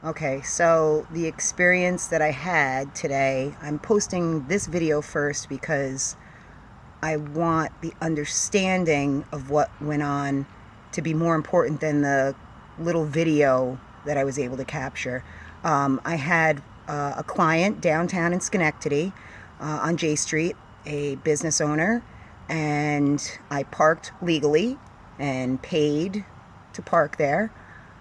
Okay, so the experience that I had today, I'm posting this video first because I want the understanding of what went on to be more important than the little video that I was able to capture. I had a client downtown in Schenectady on J Street, a business owner, and I parked legally and paid to park there.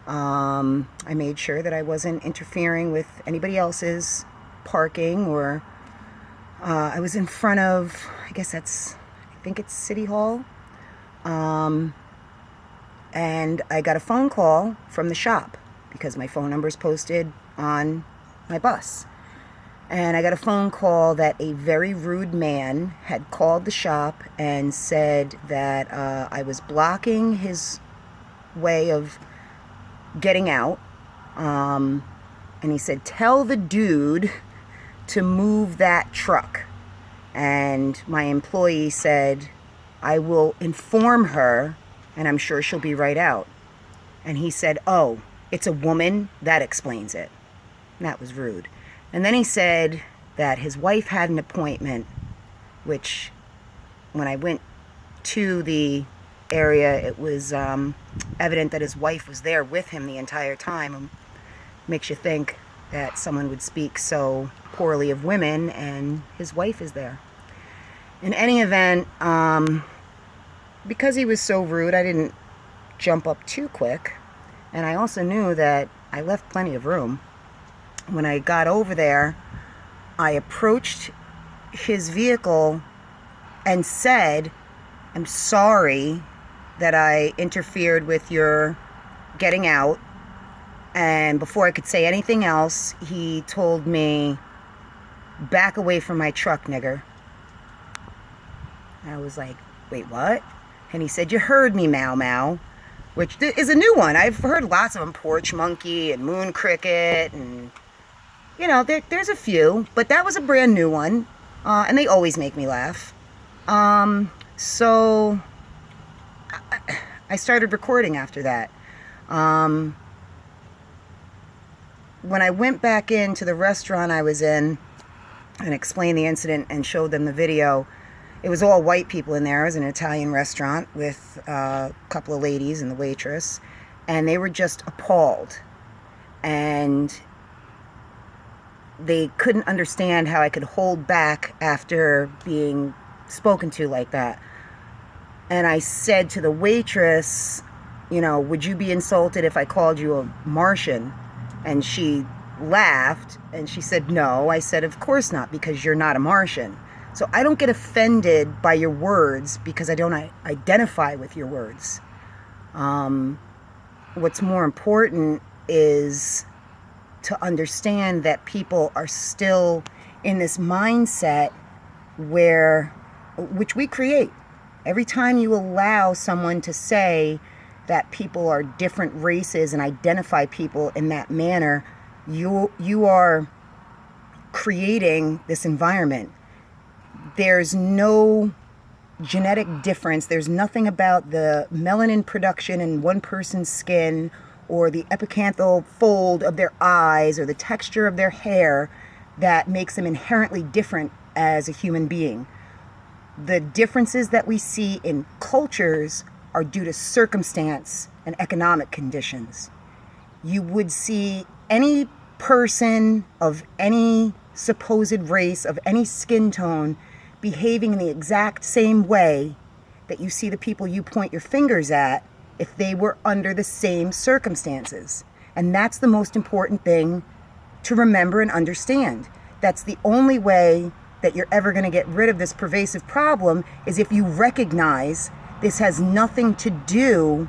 I made sure that I wasn't interfering with anybody else's parking, or I was in front of, I think it's City Hall. Um, and I got a phone call from the shop because my phone number is posted on my bus. And I got a phone call that a very rude man had called the shop and said that I was blocking his way of getting out. And he said, tell the dude to move that truck. And my employee said, I will inform her and I'm sure she'll be right out. And he said, oh, it's a woman? That explains it. And that was rude. And then he said that his wife had an appointment, which when I went to the area, it was evident that his wife was there with him the entire time. Makes you think that someone would speak so poorly of women and his wife is there. In any event, because he was so rude, I didn't jump up too quick. And I also knew that I left plenty of room. When I got over there, I approached his vehicle and said, I'm sorry that I interfered with your getting out. And before I could say anything else, he told me, back away from my truck, nigger. I was like, wait, what? And he said, you heard me, Mau Mau, which is a new one. I've heard lots of them, porch monkey and moon cricket, and there's a few, but that was a brand new one, and they always make me laugh. So I started recording after that. When I went back into the restaurant I was in and explained the incident and showed them the video, it was all white people in there. It was an Italian restaurant with a couple of ladies and the waitress, and they were just appalled. And they couldn't understand how I could hold back after being spoken to like that. And I said to the waitress, would you be insulted if I called you a Martian? And she laughed and she said, no. I said, of course not, because you're not a Martian. So I don't get offended by your words because I don't identify with your words. What's more important is to understand that people are still in this mindset which we create. Every time you allow someone to say that people are different races and identify people in that manner, you are creating this environment. There's no genetic difference. There's nothing about the melanin production in one person's skin or the epicanthal fold of their eyes or the texture of their hair that makes them inherently different as a human being. The differences that we see in cultures are due to circumstance and economic conditions. You would see any person of any supposed race, of any skin tone, behaving in the exact same way that you see the people you point your fingers at if they were under the same circumstances. And that's the most important thing to remember and understand. That's the only way that you're ever going to get rid of this pervasive problem, is if you recognize this has nothing to do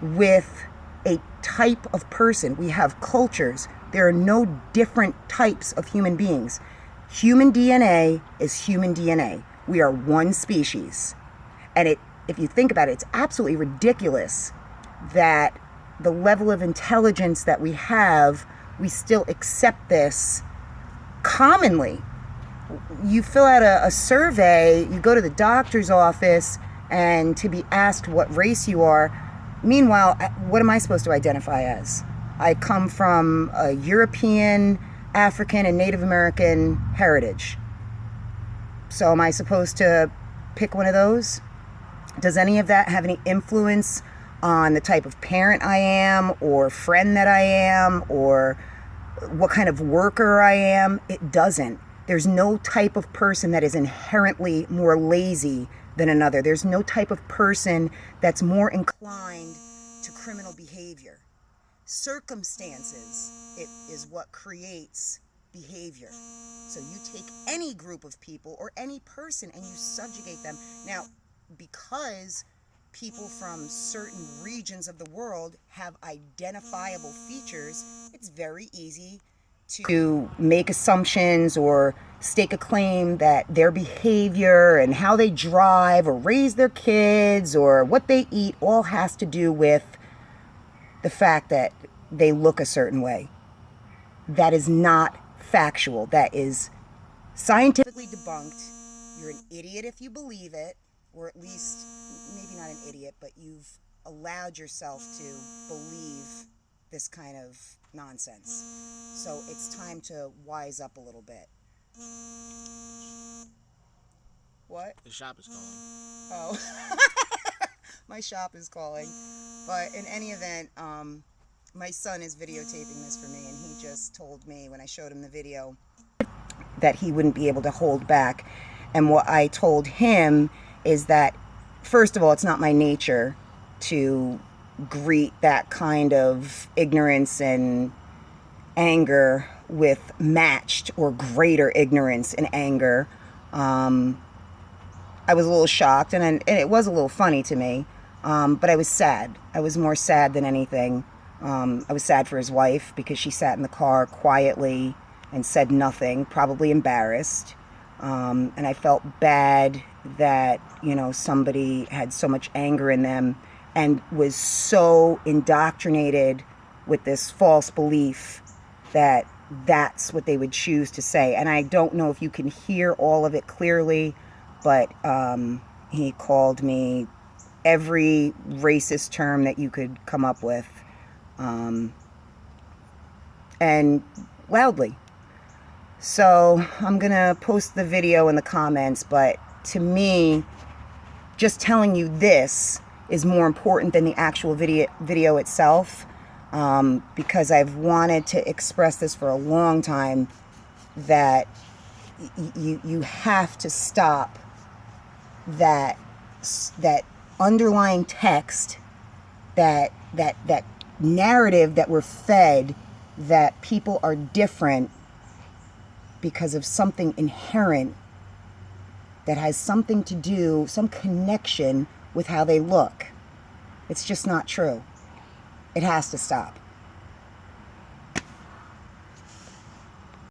with a type of person. We have cultures. There are no different types of human beings. Human DNA is human DNA. We are one species. And if you think about it, it's absolutely ridiculous that the level of intelligence that we have, we still accept this commonly. You fill out a survey, you go to the doctor's office, and to be asked what race you are. Meanwhile, what am I supposed to identify as? I come from a European, African, and Native American heritage. So am I supposed to pick one of those? Does any of that have any influence on the type of parent I am, or friend that I am, or what kind of worker I am? It doesn't. There's no type of person that is inherently more lazy than another. There's no type of person that's more inclined to criminal behavior. Circumstances is what creates behavior. So you take any group of people or any person and you subjugate them. Now, because people from certain regions of the world have identifiable features, it's very easy to make assumptions or stake a claim that their behavior and how they drive or raise their kids or what they eat all has to do with the fact that they look a certain way. That is not factual. That is scientifically debunked. You're an idiot if you believe it, or at least, maybe not an idiot, but you've allowed yourself to believe this kind of nonsense. So it's time to wise up a little bit. What? The shop is calling. Oh. My shop is calling. But in any event, my son is videotaping this for me, and he just told me when I showed him the video that he wouldn't be able to hold back. And what I told him is that, first of all, it's not my nature to greet that kind of ignorance and anger with matched or greater ignorance and anger. I was a little shocked, and it was a little funny to me, but I was sad. I was more sad than anything. I was sad for his wife because she sat in the car quietly and said nothing, probably embarrassed. And I felt bad that, somebody had so much anger in them and was so indoctrinated with this false belief that that's what they would choose to say. And I don't know if you can hear all of it clearly, but he called me every racist term that you could come up with, and loudly. So I'm gonna post the video in the comments, but to me, just telling you this is more important than the actual video itself, because I've wanted to express this for a long time, that you have to stop that underlying text, that narrative that we're fed, that people are different because of something inherent that has something to do, some connection with how they look. It's just not true. It has to stop.